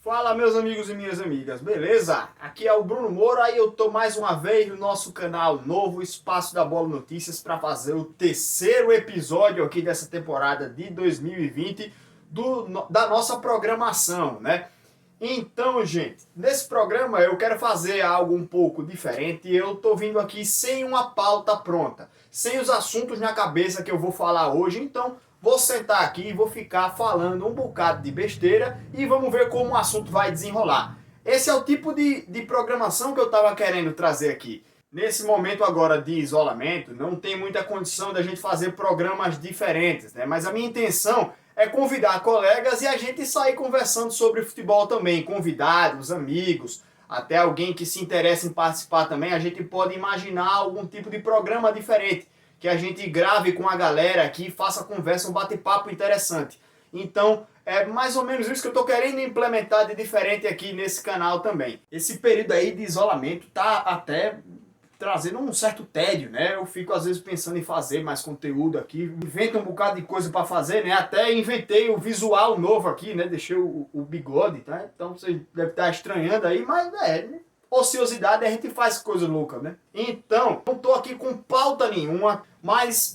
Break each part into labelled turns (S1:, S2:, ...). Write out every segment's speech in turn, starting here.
S1: Fala, meus amigos e minhas amigas, beleza? Aqui é o Bruno Moura e eu tô mais uma vez no nosso canal novo, Espaço da Bola Notícias, para fazer o terceiro episódio aqui dessa temporada de 2020 da nossa programação, né? Então, gente, nesse programa eu quero fazer algo um pouco diferente. Eu tô vindo aqui sem uma pauta pronta, sem os assuntos na cabeça que eu vou falar hoje, então vou sentar aqui e vou ficar falando um bocado de besteira e vamos ver como o assunto vai desenrolar. Esse é o tipo de programação que eu estava querendo trazer aqui. Nesse momento agora de isolamento, não tem muita condição da gente fazer programas diferentes, né? Mas a minha intenção é convidar colegas e a gente sair conversando sobre futebol também, convidados, amigos, até alguém que se interessa em participar também. A gente pode imaginar algum tipo de programa diferente, que a gente grave com a galera aqui, faça conversa, um bate-papo interessante. Então, é mais ou menos isso que eu estou querendo implementar de diferente aqui nesse canal também. Esse período aí de isolamento tá até trazendo um certo tédio, né? Eu fico às vezes pensando em fazer mais conteúdo aqui, invento um bocado de coisa para fazer, né? Até inventei o visual novo aqui, né? Deixei o bigode, tá? Então você deve estar estranhando aí, mas ociosidade a gente faz coisa louca, né? Então, não tô aqui com pauta nenhuma, mas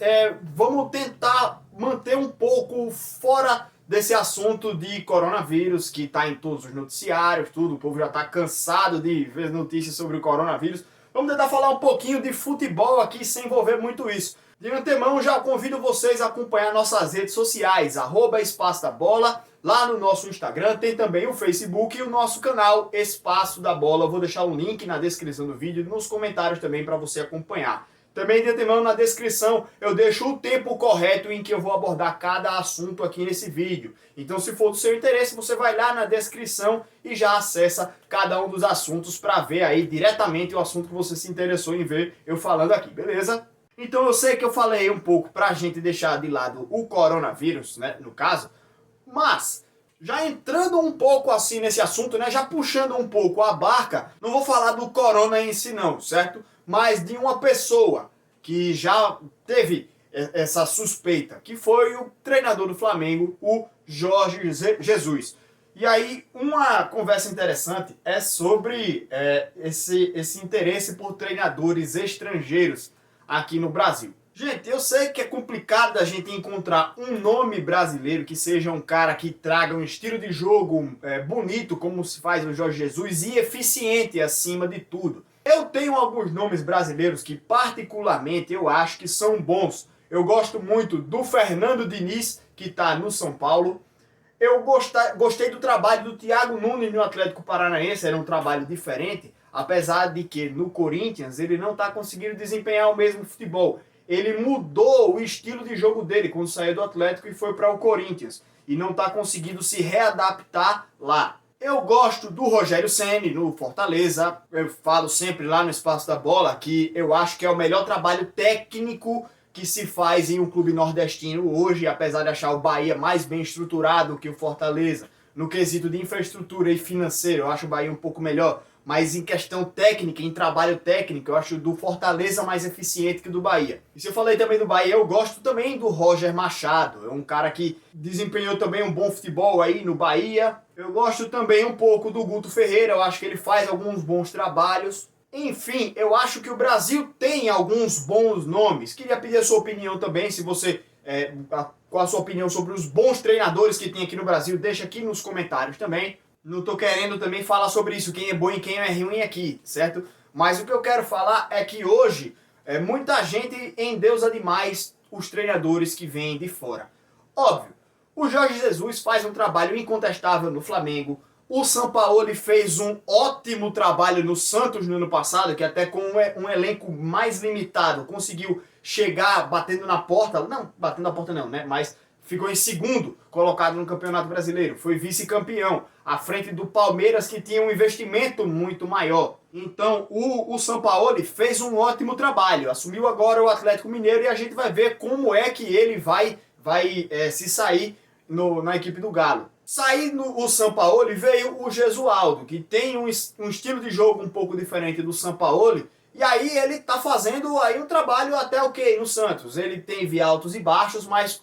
S1: vamos tentar manter um pouco fora desse assunto de coronavírus, que tá em todos os noticiários, tudo, o povo já tá cansado de ver notícias sobre o coronavírus. Vamos tentar falar um pouquinho de futebol aqui, sem envolver muito isso. De antemão, já convido vocês a acompanhar nossas redes sociais, @Espaço da Bola, lá no nosso Instagram, tem também o Facebook e o nosso canal Espaço da Bola. Eu vou deixar um link na descrição do vídeo e nos comentários também para você acompanhar. Também de antemão na descrição eu deixo o tempo correto em que eu vou abordar cada assunto aqui nesse vídeo. Então se for do seu interesse, você vai lá na descrição e já acessa cada um dos assuntos para ver aí diretamente o assunto que você se interessou em ver eu falando aqui, beleza? Então eu sei que eu falei um pouco pra gente deixar de lado o coronavírus, né, no caso, mas já entrando um pouco assim nesse assunto, né, já puxando um pouco a barca, não vou falar do corona em si não, certo? Mas de uma pessoa que já teve essa suspeita, que foi o treinador do Flamengo, o Jorge Jesus. E aí, uma conversa interessante é sobre esse interesse por treinadores estrangeiros aqui no Brasil. Gente, eu sei que é complicado a gente encontrar um nome brasileiro que seja um cara que traga um estilo de jogo bonito, como se faz o Jorge Jesus, e eficiente acima de tudo. Eu tenho alguns nomes brasileiros que particularmente eu acho que são bons. Eu gosto muito do Fernando Diniz, que está no São Paulo. Eu gostei do trabalho do Thiago Nunes no Atlético Paranaense, era um trabalho diferente, apesar de que no Corinthians ele não está conseguindo desempenhar o mesmo futebol. Ele mudou o estilo de jogo dele quando saiu do Atlético e foi para o Corinthians, e não está conseguindo se readaptar lá. Eu gosto do Rogério Ceni no Fortaleza, eu falo sempre lá no Espaço da Bola que eu acho que é o melhor trabalho técnico que se faz em um clube nordestino hoje, apesar de achar o Bahia mais bem estruturado que o Fortaleza. No quesito de infraestrutura e financeiro, eu acho o Bahia um pouco melhor, mas em questão técnica, em trabalho técnico, eu acho do Fortaleza mais eficiente que do Bahia. E se eu falei também do Bahia, eu gosto também do Roger Machado, é um cara que desempenhou também um bom futebol aí no Bahia. Eu gosto também um pouco do Guto Ferreira, eu acho que ele faz alguns bons trabalhos. Enfim, eu acho que o Brasil tem alguns bons nomes. Queria pedir a sua opinião também, se você... qual a sua opinião sobre os bons treinadores que tem aqui no Brasil, deixa aqui nos comentários também. Não tô querendo também falar sobre isso, quem é bom e quem é ruim aqui, certo? Mas o que eu quero falar é que hoje muita gente endeusa demais os treinadores que vêm de fora. Óbvio, o Jorge Jesus faz um trabalho incontestável no Flamengo. O Sampaoli fez um ótimo trabalho no Santos no ano passado, que até com um elenco mais limitado conseguiu chegar batendo na porta. Não, batendo na porta não, né? Mas ficou em segundo colocado no Campeonato Brasileiro. Foi vice-campeão, à frente do Palmeiras, que tinha um investimento muito maior. Então o Sampaoli fez um ótimo trabalho. Assumiu agora o Atlético Mineiro e a gente vai ver como é que ele vai se sair na equipe do Galo. Saindo o Sampaoli, veio o Gesualdo, que tem um estilo de jogo um pouco diferente do Sampaoli, e aí ele tá fazendo aí um trabalho até ok no Santos. Ele teve altos e baixos, mas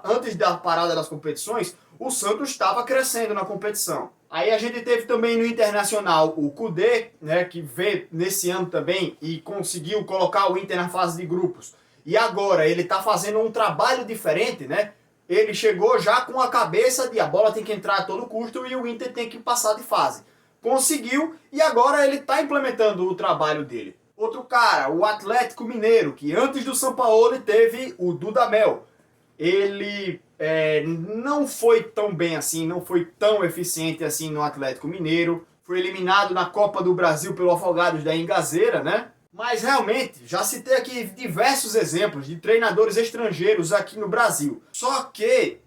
S1: antes da parada das competições, o Santos estava crescendo na competição. Aí a gente teve também no Internacional o Kudê, né, que veio nesse ano também e conseguiu colocar o Inter na fase de grupos. E agora ele está fazendo um trabalho diferente, né? Ele chegou já com a cabeça de a bola tem que entrar a todo custo e o Inter tem que passar de fase. Conseguiu e agora ele está implementando o trabalho dele. Outro cara, o Atlético Mineiro, que antes do Sampaoli teve o Dudamel. Ele não foi tão bem assim, não foi tão eficiente assim no Atlético Mineiro. Foi eliminado na Copa do Brasil pelo Afogados da Engazeira, né? Mas realmente, já citei aqui diversos exemplos de treinadores estrangeiros aqui no Brasil. Só que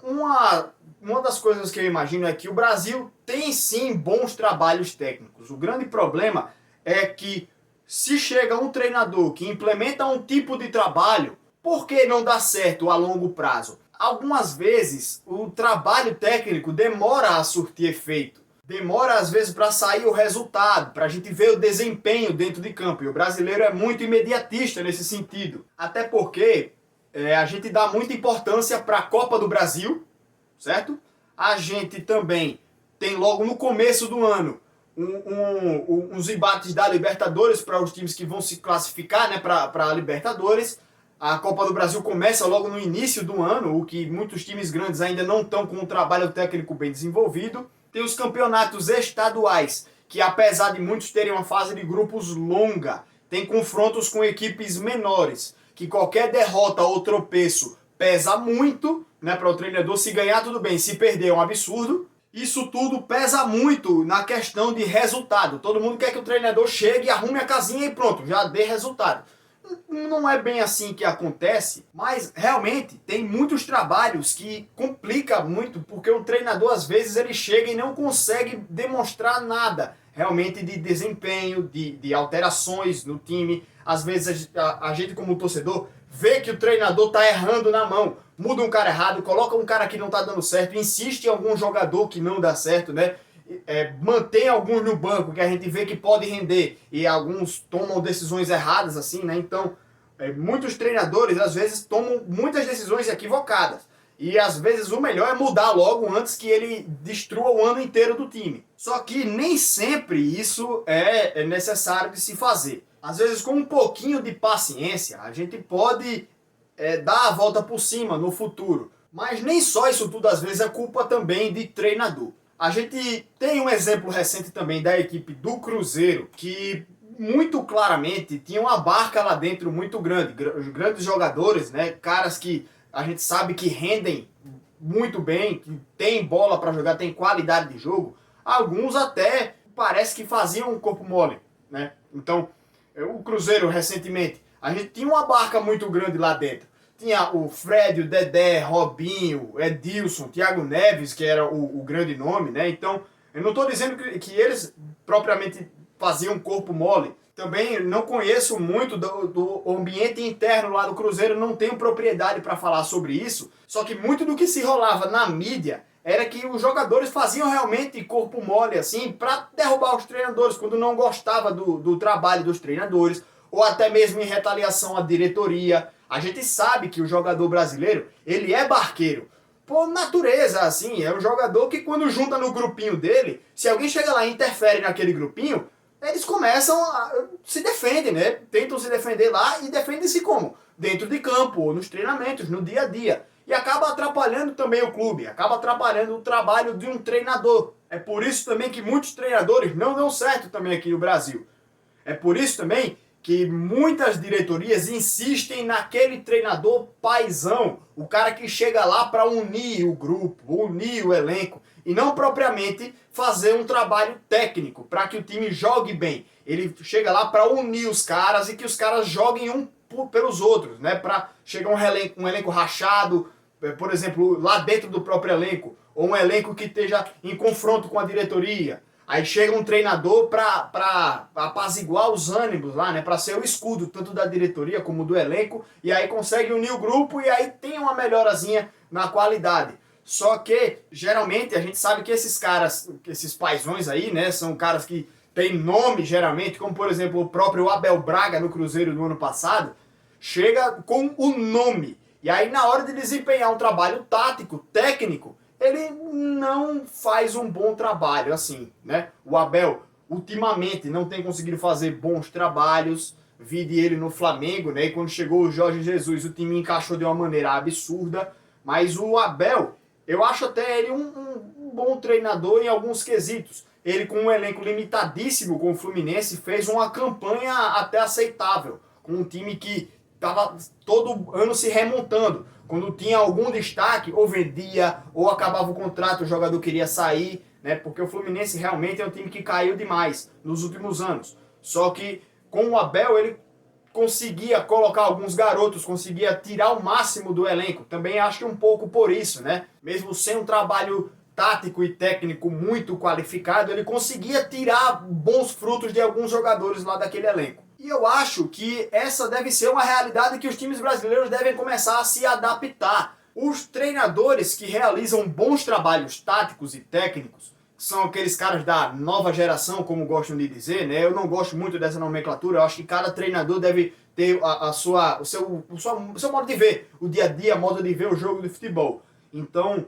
S1: uma das coisas que eu imagino é que o Brasil tem sim bons trabalhos técnicos. O grande problema é que se chega um treinador que implementa um tipo de trabalho, por que não dá certo a longo prazo? Algumas vezes o trabalho técnico demora a surtir efeito. Demora às vezes para sair o resultado, para a gente ver o desempenho dentro de campo. E o brasileiro é muito imediatista nesse sentido. Até porque a gente dá muita importância para a Copa do Brasil, certo? A gente também tem logo no começo do ano uns embates da Libertadores para os times que vão se classificar, né, para a Libertadores. A Copa do Brasil começa logo no início do ano, o que muitos times grandes ainda não estão com um trabalho técnico bem desenvolvido. Tem os campeonatos estaduais, que apesar de muitos terem uma fase de grupos longa, tem confrontos com equipes menores, que qualquer derrota ou tropeço pesa muito, né, para o treinador. Se ganhar, tudo bem, se perder é um absurdo. Isso tudo pesa muito na questão de resultado. Todo mundo quer que o treinador chegue, arrume a casinha e pronto, já dê resultado. Não é bem assim que acontece, mas realmente tem muitos trabalhos que complica muito, porque o treinador às vezes ele chega e não consegue demonstrar nada realmente de desempenho, de alterações no time. Às vezes a gente como torcedor vê que o treinador está errando na mão, muda um cara errado, coloca um cara que não está dando certo, insiste em algum jogador que não dá certo, né? Mantém alguns no banco que a gente vê que pode render e alguns tomam decisões erradas assim, né? Então, muitos treinadores às vezes tomam muitas decisões equivocadas e às vezes o melhor é mudar logo antes que ele destrua o ano inteiro do time. Só que nem sempre isso é necessário de se fazer. Às vezes com um pouquinho de paciência a gente pode dar a volta por cima no futuro. Mas nem só isso tudo às vezes é culpa também de treinador. A gente tem um exemplo recente também da equipe do Cruzeiro, que muito claramente tinha uma barca lá dentro muito grande. Grandes jogadores, né? Caras que a gente sabe que rendem muito bem, que tem bola para jogar, tem qualidade de jogo. Alguns até parece que faziam um corpo mole, né? Então, o Cruzeiro recentemente, a gente tinha uma barca muito grande lá dentro. Tinha o Fred, o Dedé, Robinho, Edilson, Thiago Neves, que era o grande nome, né? Então, eu não estou dizendo que eles propriamente faziam corpo mole. Também não conheço muito do ambiente interno lá do Cruzeiro, não tenho propriedade para falar sobre isso. Só que muito do que se rolava na mídia era que os jogadores faziam realmente corpo mole, assim, para derrubar os treinadores, quando não gostava do trabalho dos treinadores, ou até mesmo em retaliação à diretoria. A gente sabe que o jogador brasileiro, ele é barqueiro. Por natureza, assim, é um jogador que quando junta no grupinho dele, se alguém chega lá e interfere naquele grupinho, eles começam se defendem, né? Tentam se defender lá e defendem-se como? Dentro de campo, ou nos treinamentos, no dia a dia. E acaba atrapalhando também o clube, acaba atrapalhando o trabalho de um treinador. É por isso também que muitos treinadores não dão certo também aqui no Brasil. É por isso também que muitas diretorias insistem naquele treinador paizão, o cara que chega lá para unir o grupo, unir o elenco, e não propriamente fazer um trabalho técnico para que o time jogue bem. Ele chega lá para unir os caras e que os caras joguem um pelos outros, né? Para chegar um elenco rachado, por exemplo, lá dentro do próprio elenco, ou um elenco que esteja em confronto com a diretoria. Aí chega um treinador para apaziguar os ânimos lá, né? Para ser o escudo tanto da diretoria como do elenco. E aí consegue unir o grupo e aí tem uma melhorazinha na qualidade. Só que, geralmente, a gente sabe que esses caras, esses paizões aí, né? São caras que têm nome, geralmente, como por exemplo o próprio Abel Braga no Cruzeiro no ano passado. Chega com o nome. E aí na hora de desempenhar um trabalho tático, técnico, ele não faz um bom trabalho, assim, né? O Abel, ultimamente, não tem conseguido fazer bons trabalhos, vide ele no Flamengo, né? E quando chegou o Jorge Jesus, o time encaixou de uma maneira absurda, mas o Abel, eu acho até ele um bom treinador em alguns quesitos. Ele, com um elenco limitadíssimo com o Fluminense, fez uma campanha até aceitável, com um time que estava todo ano se remontando. Quando tinha algum destaque, ou vendia, ou acabava o contrato, o jogador queria sair, né? Porque o Fluminense realmente é um time que caiu demais nos últimos anos. Só que com o Abel ele conseguia colocar alguns garotos, conseguia tirar o máximo do elenco. Também acho que um pouco por isso, né? Mesmo sem um trabalho tático e técnico muito qualificado, ele conseguia tirar bons frutos de alguns jogadores lá daquele elenco. E eu acho que essa deve ser uma realidade que os times brasileiros devem começar a se adaptar. Os treinadores que realizam bons trabalhos táticos e técnicos, são aqueles caras da nova geração, como gostam de dizer, né? Eu não gosto muito dessa nomenclatura, eu acho que cada treinador deve ter o seu modo de ver o dia a dia, modo de ver o jogo de futebol. Então,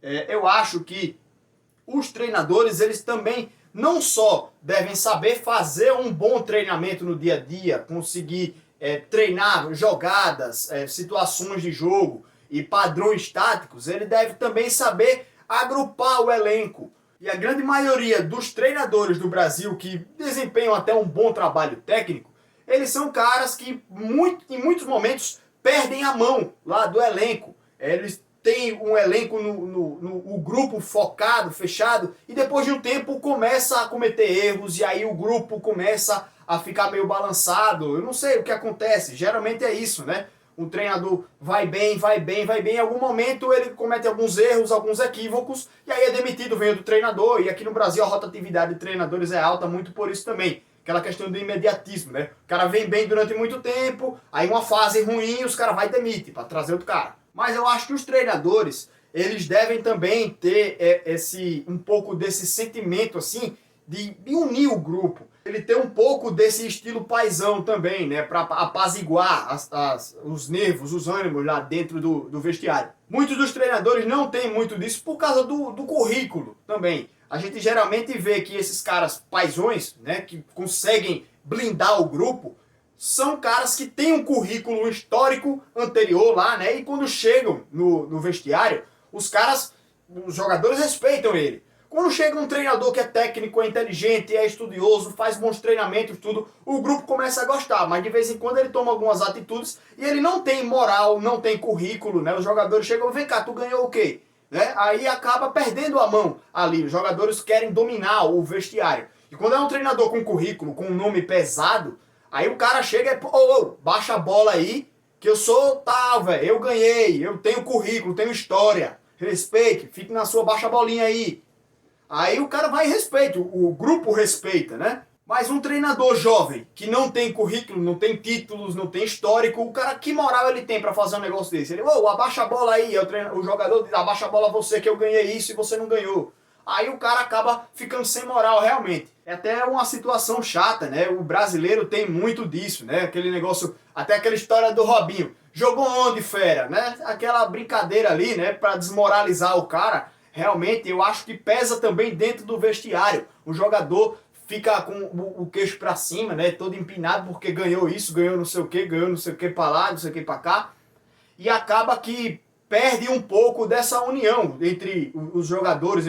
S1: eu acho que os treinadores, eles também não só devem saber fazer um bom treinamento no dia a dia, conseguir treinar jogadas, situações de jogo e padrões táticos, ele deve também saber agrupar o elenco. E a grande maioria dos treinadores do Brasil que desempenham até um bom trabalho técnico, eles são caras que em muitos momentos perdem a mão lá do elenco. Eles têm um elenco no grupo focado, fechado, e depois de um tempo começa a cometer erros, e aí o grupo começa a ficar meio balançado. Eu não sei o que acontece, geralmente é isso, né? Um treinador vai bem, em algum momento ele comete alguns erros, alguns equívocos, e aí é demitido, vem do treinador, e aqui no Brasil a rotatividade de treinadores é alta muito por isso também. Aquela questão do imediatismo, né? O cara vem bem durante muito tempo, aí uma fase ruim, os caras vai e demite para trazer outro cara. Mas eu acho que os treinadores, eles devem também ter um pouco desse sentimento assim de unir o grupo. Ele tem um pouco desse estilo paizão também, né? Para apaziguar os nervos, os ânimos lá dentro do vestiário. Muitos dos treinadores não têm muito disso por causa do currículo também. A gente geralmente vê que esses caras paizões, né, que conseguem blindar o grupo, são caras que têm um currículo histórico anterior lá, né? E quando chegam no vestiário, os jogadores respeitam ele. Quando chega um treinador que é técnico, é inteligente, é estudioso, faz bons treinamentos, tudo, o grupo começa a gostar, mas de vez em quando ele toma algumas atitudes e ele não tem moral, não tem currículo, né? Os jogadores chegam, vem cá, tu ganhou o quê? Né? Aí acaba perdendo a mão ali, os jogadores querem dominar o vestiário. E quando é um treinador com currículo, com um nome pesado, aí o cara chega e, baixa a bola aí, que eu sou tal, velho, eu ganhei, eu tenho currículo, tenho história, respeite, fique na sua, baixa a bolinha aí. Aí o cara vai e respeita, o grupo respeita, né? Mas um treinador jovem, que não tem currículo, não tem títulos, não tem histórico, o cara, que moral ele tem pra fazer um negócio desse? Ele, abaixa a bola aí, o jogador diz, abaixa a bola você que eu ganhei isso e você não ganhou. Aí o cara acaba ficando sem moral realmente. É até uma situação chata, né? O brasileiro tem muito disso, né? Aquele negócio, até aquela história do Robinho. Jogou onde, fera? Né? Aquela brincadeira ali, né? Pra desmoralizar o cara. Realmente, eu acho que pesa também dentro do vestiário. O jogador fica com o queixo pra cima, né? Todo empinado porque ganhou isso, ganhou não sei o que pra lá, não sei o que pra cá. E acaba que perde um pouco dessa união entre os jogadores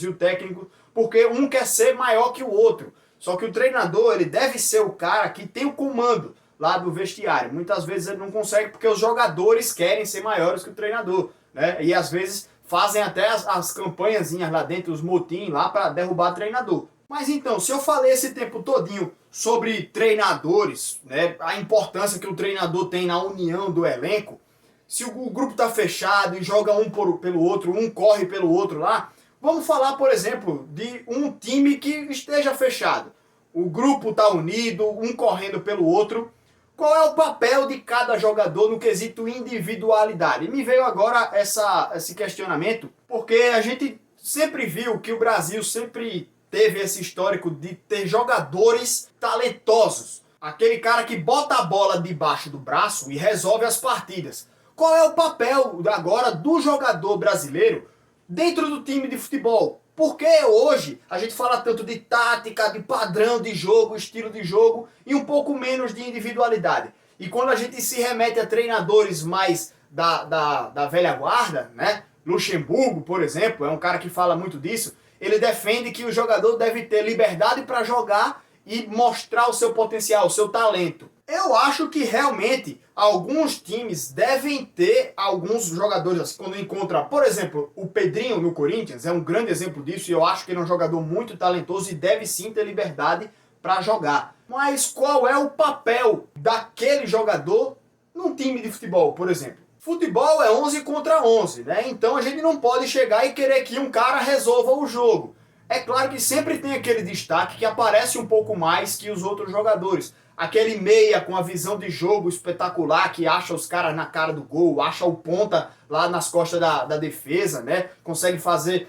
S1: e o técnico, porque um quer ser maior que o outro. Só que o treinador, ele deve ser o cara que tem o comando lá do vestiário. Muitas vezes ele não consegue porque os jogadores querem ser maiores que o treinador, né? E às vezes fazem até as campanhazinhas lá dentro, os motins lá para derrubar treinador. Mas então, se eu falei esse tempo todinho sobre treinadores, né, a importância que o treinador tem na união do elenco, se o grupo tá fechado e joga um pelo outro, um corre pelo outro lá, vamos falar, por exemplo, de um time que esteja fechado. O grupo tá unido, um correndo pelo outro. Qual é o papel de cada jogador no quesito individualidade? E me veio agora esse questionamento, porque a gente sempre viu que o Brasil sempre teve esse histórico de ter jogadores talentosos. Aquele cara que bota a bola debaixo do braço e resolve as partidas. qual é o papel agora do jogador brasileiro dentro do time de futebol? Porque hoje a gente fala tanto de tática, de padrão de jogo, estilo de jogo e um pouco menos de individualidade. E quando a gente se remete a treinadores mais da velha guarda, né? Luxemburgo, por exemplo, é um cara que fala muito disso. Ele defende que o jogador deve ter liberdade para jogar e mostrar o seu potencial, o seu talento. Eu acho que realmente alguns times devem ter alguns jogadores assim, quando encontra, por exemplo, o Pedrinho no Corinthians é um grande exemplo disso e eu acho que ele é um jogador muito talentoso e deve sim ter liberdade para jogar. Mas qual é o papel daquele jogador num time de futebol, por exemplo? Futebol é 11 contra 11, né? Então a gente não pode chegar e querer que um cara resolva o jogo. É claro que sempre tem aquele destaque que aparece um pouco mais que os outros jogadores. Aquele meia com a visão de jogo espetacular que acha os caras na cara do gol, acha o ponta lá nas costas da defesa, né? Consegue fazer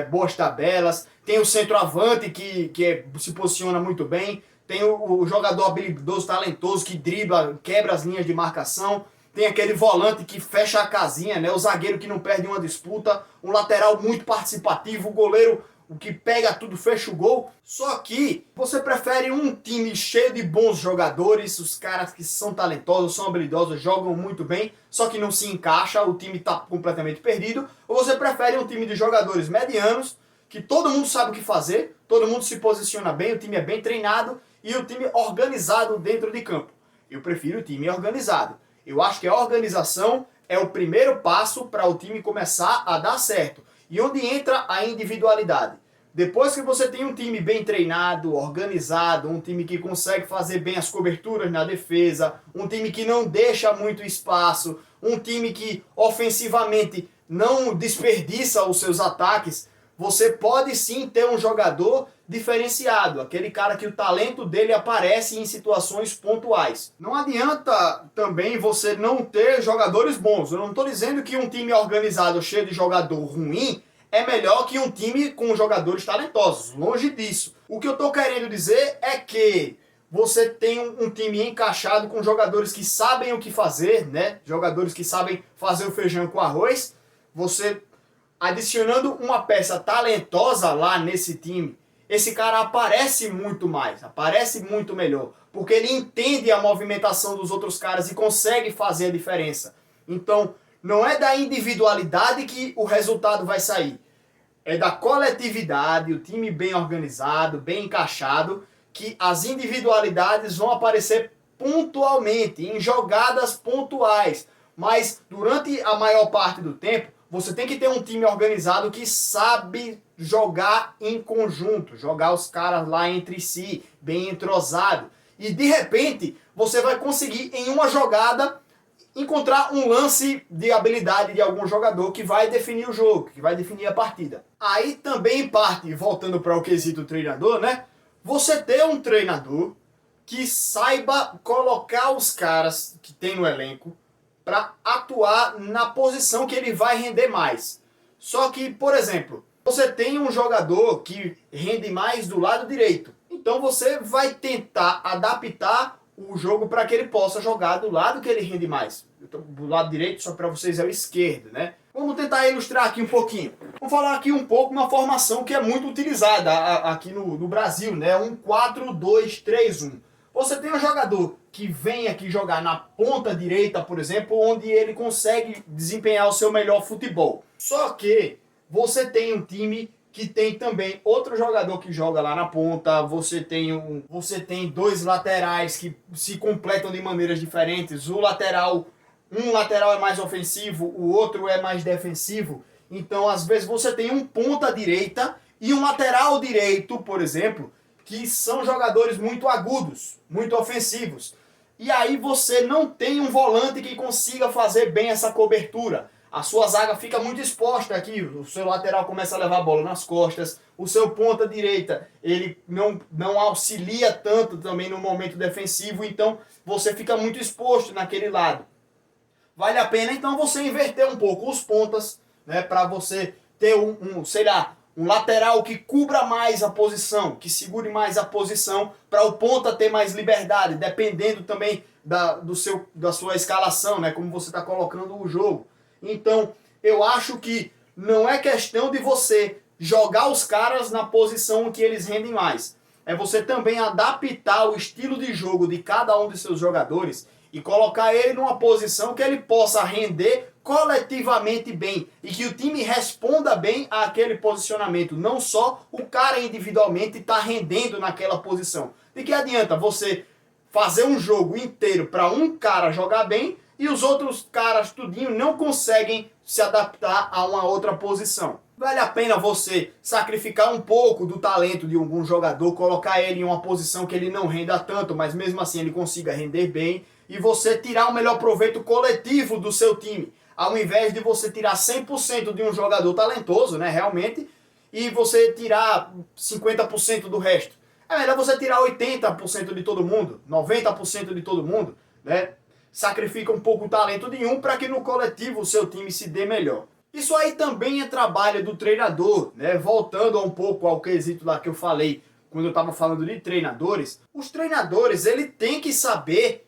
S1: boas tabelas. Tem o centroavante que se posiciona muito bem. Tem o jogador habilidoso, talentoso que dribla, quebra as linhas de marcação. Tem aquele volante que fecha a casinha, né? O zagueiro que não perde uma disputa. Um lateral muito participativo. O goleiro o que pega tudo, fecha o gol. Só que você prefere um time cheio de bons jogadores, os caras que são talentosos, são habilidosos, jogam muito bem, só que não se encaixa, o time está completamente perdido. Ou você prefere um time de jogadores medianos, que todo mundo sabe o que fazer, todo mundo se posiciona bem, o time é bem treinado e o time organizado dentro de campo. Eu prefiro o time organizado. Eu acho que a organização é o primeiro passo para o time começar a dar certo. E onde entra a individualidade? Depois que você tem um time bem treinado, organizado, um time que consegue fazer bem as coberturas na defesa, um time que não deixa muito espaço, um time que ofensivamente não desperdiça os seus ataques, você pode sim ter um jogador diferenciado, aquele cara que o talento dele aparece em situações pontuais. Não adianta também você não ter jogadores bons. Eu não estou dizendo que um time organizado cheio de jogador ruim é melhor que um time com jogadores talentosos. Longe disso. O que eu estou querendo dizer é que você tem um time encaixado com jogadores que sabem o que fazer, né? Jogadores que sabem fazer o feijão com arroz. Você adicionando uma peça talentosa lá nesse time, esse cara aparece muito mais, aparece muito melhor, porque ele entende a movimentação dos outros caras e consegue fazer a diferença. Então, não é da individualidade que o resultado vai sair, é da coletividade, o time bem organizado, bem encaixado, que as individualidades vão aparecer pontualmente, em jogadas pontuais, mas durante a maior parte do tempo, você tem que ter um time organizado que sabe jogar em conjunto, jogar os caras lá entre si, bem entrosado. E de repente, você vai conseguir em uma jogada encontrar um lance de habilidade de algum jogador que vai definir o jogo, que vai definir a partida. Aí também parte, voltando para o quesito treinador, né? Você ter um treinador que saiba colocar os caras que tem no elenco para atuar na posição que ele vai render mais. Só que, por exemplo, você tem um jogador que rende mais do lado direito. Então você vai tentar adaptar o jogo para que ele possa jogar do lado que ele rende mais. Então, do lado direito, só para vocês, é o esquerdo, né? Vamos tentar ilustrar aqui um pouquinho. Vamos falar aqui um pouco uma formação que é muito utilizada aqui no Brasil, né? Um 4-2-3-1. Você tem um jogador que vem aqui jogar na ponta direita, por exemplo, onde ele consegue desempenhar o seu melhor futebol. Só que você tem um time que tem também outro jogador que joga lá na ponta, você tem dois laterais que se completam de maneiras diferentes. Um lateral é mais ofensivo, o outro é mais defensivo. Então, às vezes você tem um ponta direita e um lateral direito, por exemplo, que são jogadores muito agudos, muito ofensivos. E aí você não tem um volante que consiga fazer bem essa cobertura. A sua zaga fica muito exposta aqui, o seu lateral começa a levar a bola nas costas, o seu ponta direita, ele não auxilia tanto também no momento defensivo, então você fica muito exposto naquele lado. Vale a pena então você inverter um pouco os pontas, né, para você ter um lateral que cubra mais a posição, que segure mais a posição, para o ponta ter mais liberdade, dependendo também da sua escalação, né? Como você está colocando o jogo. Então, eu acho que não é questão de você jogar os caras na posição que eles rendem mais. É você também adaptar o estilo de jogo de cada um de seus jogadores e colocar ele numa posição que ele possa render coletivamente bem e que o time responda bem àquele posicionamento, não só o cara individualmente está rendendo naquela posição. De que adianta você fazer um jogo inteiro para um cara jogar bem e os outros caras tudinho não conseguem se adaptar a uma outra posição? Vale a pena você sacrificar um pouco do talento de algum jogador, colocar ele em uma posição que ele não renda tanto, mas mesmo assim ele consiga render bem, e você tirar o melhor proveito coletivo do seu time, ao invés de você tirar 100% de um jogador talentoso, né, realmente, e você tirar 50% do resto. É melhor você tirar 80% de todo mundo, 90% de todo mundo, né? Sacrifica um pouco o talento de um para que no coletivo o seu time se dê melhor. Isso aí também é trabalho do treinador, né? Voltando um pouco ao quesito lá que eu falei, quando eu estava falando de treinadores, os treinadores, ele tem que saber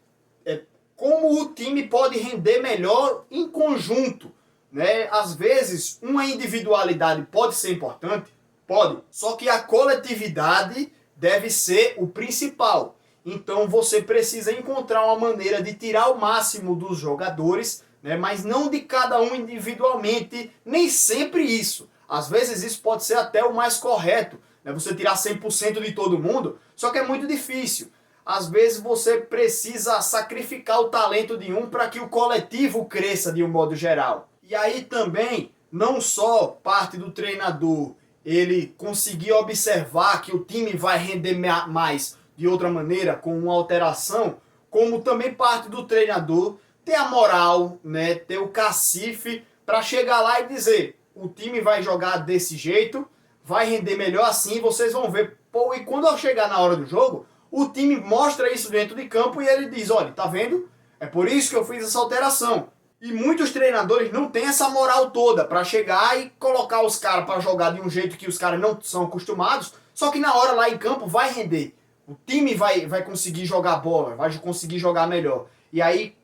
S1: como o time pode render melhor em conjunto, né? Às vezes, uma individualidade pode ser importante, pode, só que a coletividade deve ser o principal. Então você precisa encontrar uma maneira de tirar o máximo dos jogadores, né? Mas não de cada um individualmente, nem sempre isso. Às vezes isso pode ser até o mais correto, né? Você tirar 100% de todo mundo, só que é muito difícil. Às vezes você precisa sacrificar o talento de um para que o coletivo cresça de um modo geral. E aí também, não só parte do treinador ele conseguir observar que o time vai render mais de outra maneira, com uma alteração, como também parte do treinador ter a moral, né, ter o cacife para chegar lá e dizer: o time vai jogar desse jeito, vai render melhor assim, vocês vão ver. Pô, e quando eu chegar na hora do jogo, o time mostra isso dentro de campo e ele diz: olha, tá vendo? É por isso que eu fiz essa alteração. E muitos treinadores não têm essa moral toda para chegar e colocar os caras para jogar de um jeito que os caras não são acostumados, só que na hora lá em campo vai render. O time vai conseguir jogar bola, vai conseguir jogar melhor. E aí,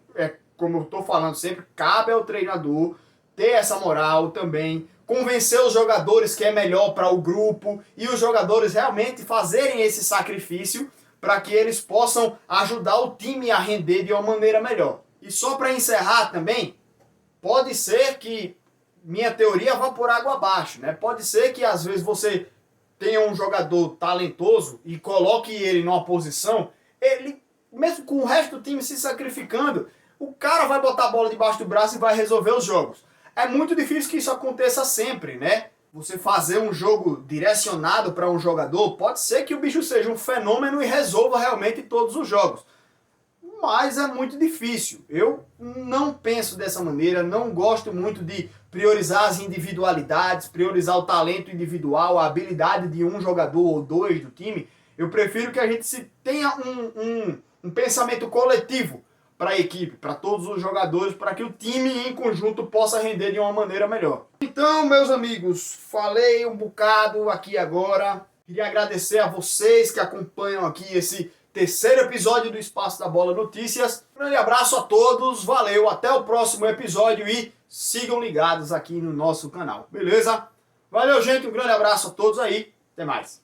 S1: como eu estou falando sempre, cabe ao treinador ter essa moral também, convencer os jogadores que é melhor para o grupo e os jogadores realmente fazerem esse sacrifício para que eles possam ajudar o time a render de uma maneira melhor. E só para encerrar também, pode ser que minha teoria vá por água abaixo, né? Pode ser que às vezes você tenha um jogador talentoso e coloque ele numa posição, ele, mesmo com o resto do time se sacrificando, o cara vai botar a bola debaixo do braço e vai resolver os jogos. É muito difícil que isso aconteça sempre, né? Você fazer um jogo direcionado para um jogador, pode ser que o bicho seja um fenômeno e resolva realmente todos os jogos. Mas é muito difícil. Eu não penso dessa maneira, não gosto muito de priorizar as individualidades, priorizar o talento individual, a habilidade de um jogador ou dois do time. Eu prefiro que a gente tenha um pensamento coletivo para a equipe, para todos os jogadores, para que o time em conjunto possa render de uma maneira melhor. Então, meus amigos, falei um bocado aqui agora. Queria agradecer a vocês que acompanham aqui esse terceiro episódio do Espaço da Bola Notícias. Um grande abraço a todos, valeu, até o próximo episódio e sigam ligados aqui no nosso canal, beleza? Valeu, gente, um grande abraço a todos aí, até mais.